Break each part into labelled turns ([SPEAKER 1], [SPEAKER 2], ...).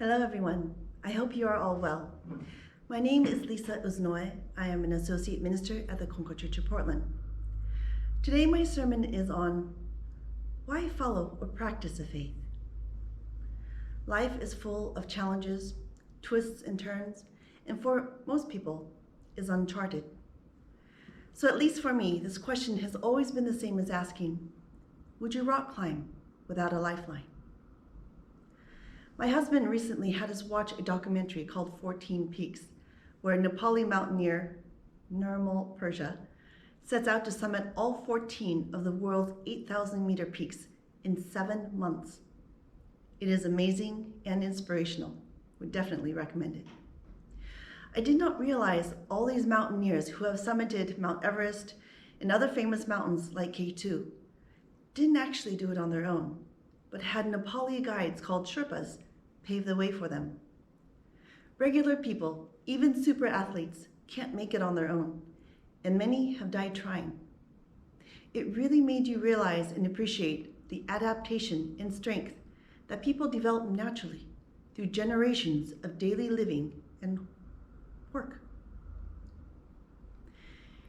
[SPEAKER 1] Hello everyone, I hope you are all well. My name is Lisa Uznoy. I am an Associate Minister at the Konko Church of Portland. Today my sermon is on why follow or practice a faith. Life is full of challenges, twists and turns, and for most people is uncharted. So at least for me, this question has always been the same as asking, would you rock climb without a lifeline? My husband recently had us watch a documentary called 14 Peaks, where a Nepali mountaineer, Nirmal Persia, sets out to summit all 14 of the world's 8,000-meter peaks in 7 months. It is amazing and inspirational. Would definitely recommend it. I did not realize all these mountaineers who have summited Mount Everest and other famous mountains like K2 didn't actually do it on their own, but had Nepali guides called Sherpas pave the way for them. Regular people, even super athletes, can't make it on their own, and many have died trying. It really made you realize and appreciate the adaptation and strength that people develop naturally through generations of daily living and work.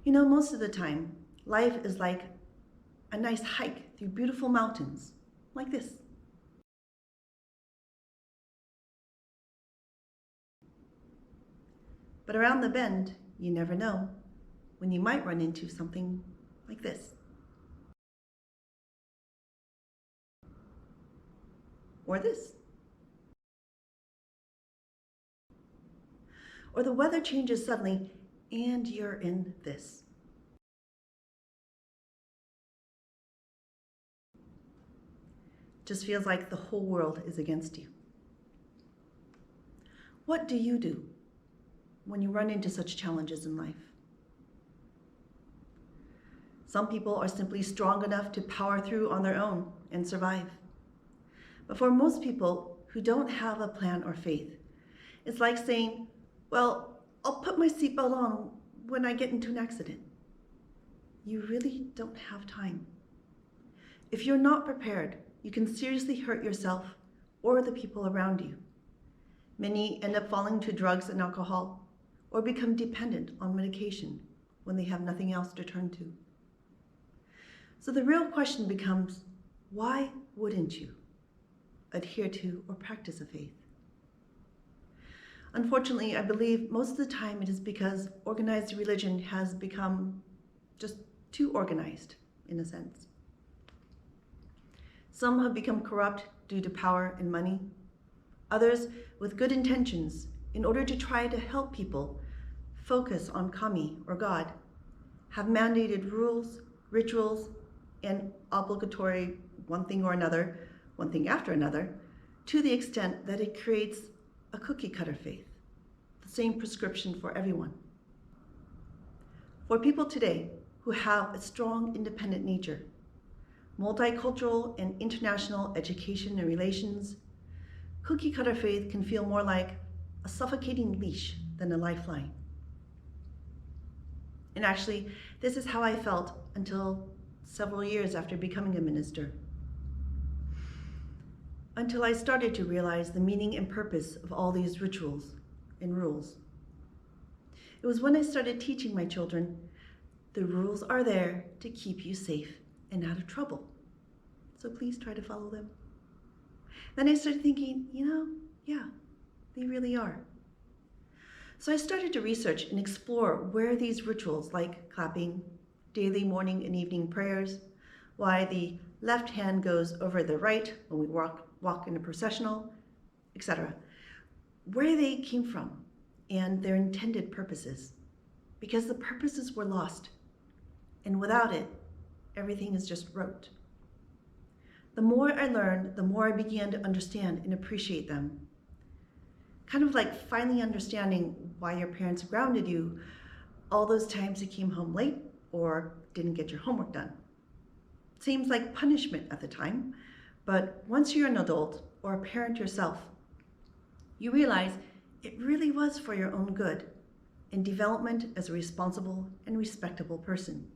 [SPEAKER 1] You know, most of the time, life is like a nice hike through beautiful mountains, like this. But around the bend, you never know when you might run into something like this. Or this. Or the weather changes suddenly and you're in this. Just feels like the whole world is against you. What do you do when you run into such challenges in life? Some people are simply strong enough to power through on their own and survive. But for most people who don't have a plan or faith, it's like saying, well, I'll put my seatbelt on when I get into an accident. You really don't have time. If you're not prepared, you can seriously hurt yourself or the people around you. Many end up falling to drugs and alcohol or become dependent on medication when they have nothing else to turn to. So the real question becomes, why wouldn't you adhere to or practice a faith? Unfortunately, I believe most of the time it is because organized religion has become just too organized, in a sense. Some have become corrupt due to power and money. Others, with good intentions, in order to try to help people focus on Kami or God, have mandated rules, rituals, and obligatory one thing after another, to the extent that it creates a cookie-cutter faith, the same prescription for everyone. For people today who have a strong independent nature, multicultural and international education and relations, cookie-cutter faith can feel more like a suffocating leash than a lifeline. And actually, this is how I felt until several years after becoming a minister. Until I started to realize the meaning and purpose of all these rituals and rules. It was when I started teaching my children, the rules are there to keep you safe and out of trouble. So please try to follow them. Then I started thinking, yeah, they really are. So I started to research and explore where these rituals like clapping, daily morning and evening prayers, why the left hand goes over the right when we walk in a processional, etc., where they came from and their intended purposes, because the purposes were lost, and without it, everything is just rote. The more I learned, the more I began to understand and appreciate them. Kind of like finally understanding why your parents grounded you all those times you came home late or didn't get your homework done. Seems like punishment at the time, but once you're an adult or a parent yourself, you realize it really was for your own good and development as a responsible and respectable person.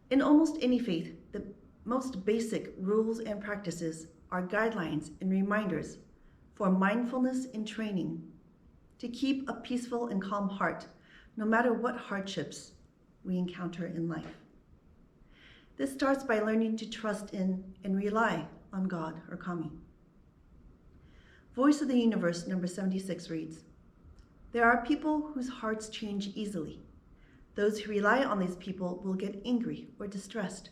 [SPEAKER 1] In almost any faith, the most basic rules and practices are guidelines and reminders for mindfulness and training to keep a peaceful and calm heart no matter what hardships we encounter in life. This starts by learning to trust in and rely on God or Kami. Voice of the Universe number 76 reads, "There are people whose hearts change easily. Those who rely on these people will get angry or distressed.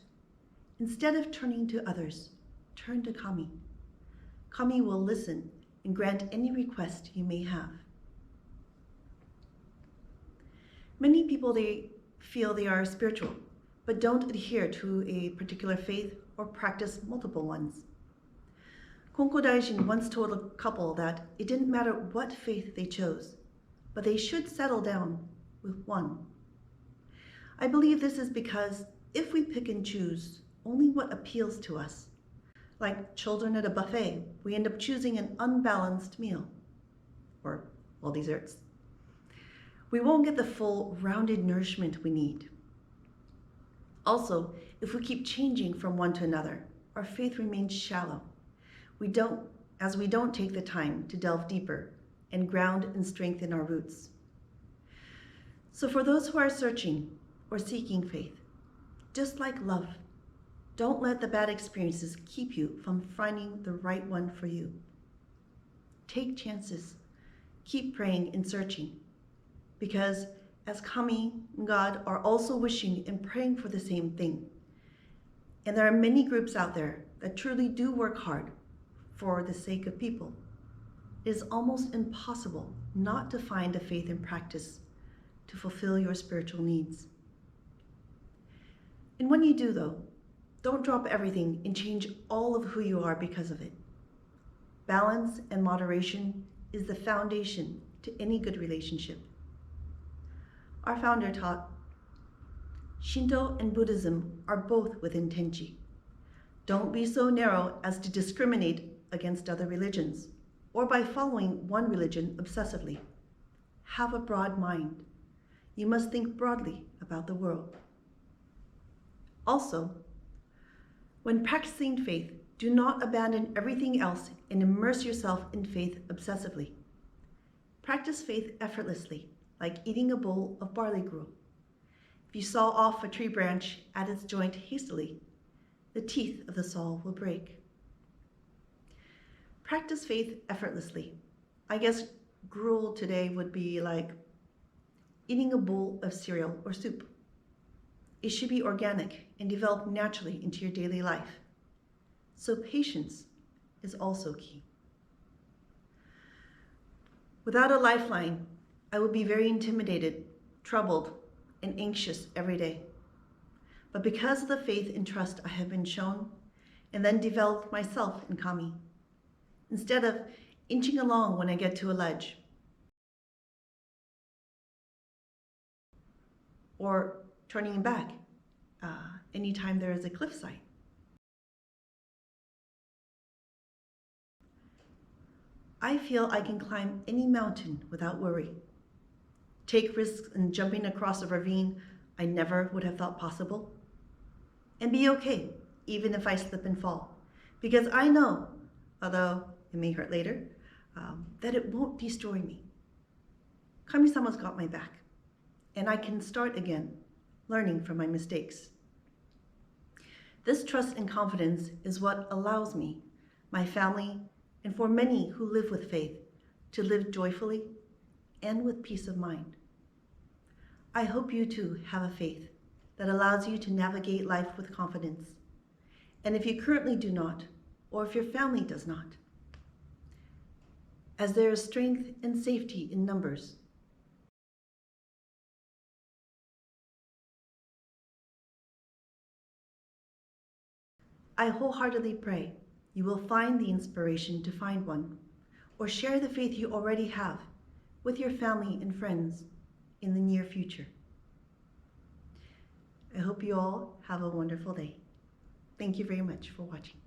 [SPEAKER 1] Instead of turning to others, turn to Kami. Kami will listen and grant any request you may have." Many people, they feel they are spiritual, but don't adhere to a particular faith or practice multiple ones. Konko Daijin once told a couple that it didn't matter what faith they chose, but they should settle down with one. I believe this is because if we pick and choose only what appeals to us, like children at a buffet, we end up choosing an unbalanced meal, or all desserts. We won't get the full, rounded nourishment we need. Also, if we keep changing from one to another, our faith remains shallow. We don't take the time to delve deeper and ground and strengthen our roots. So for those who are searching or seeking faith, just like love, don't let the bad experiences keep you from finding the right one for you. Take chances. Keep praying and searching. Because as Kami and God are also wishing and praying for the same thing. And there are many groups out there that truly do work hard for the sake of people. It is almost impossible not to find a faith and practice to fulfill your spiritual needs. And when you do though, don't drop everything and change all of who you are because of it. Balance and moderation is the foundation to any good relationship. Our founder taught, Shinto and Buddhism are both within Tenchi. Don't be so narrow as to discriminate against other religions, or by following one religion obsessively. Have a broad mind. You must think broadly about the world. Also, when practicing faith, do not abandon everything else and immerse yourself in faith obsessively. Practice faith effortlessly, like eating a bowl of barley gruel. If you saw off a tree branch at its joint hastily, the teeth of the saw will break. Practice faith effortlessly. I guess gruel today would be like eating a bowl of cereal or soup. It should be organic and develop naturally into your daily life. So patience is also key. Without a lifeline, I would be very intimidated, troubled, and anxious every day. But because of the faith and trust I have been shown, and then developed myself in Kami, instead of inching along when I get to a ledge, or turning back anytime there is a cliffside. I feel I can climb any mountain without worry. Take risks in jumping across a ravine I never would have thought possible. And be okay, even if I slip and fall. Because I know, although it may hurt later, that it won't destroy me. Kami-sama's got my back. And I can start again, learning from my mistakes. This trust and confidence is what allows me, my family, and for many who live with faith, to live joyfully and with peace of mind. I hope you too have a faith that allows you to navigate life with confidence. And if you currently do not, or if your family does not, as there is strength and safety in numbers, I wholeheartedly pray you will find the inspiration to find one, or share the faith you already have with your family and friends in the near future. I hope you all have a wonderful day. Thank you very much for watching.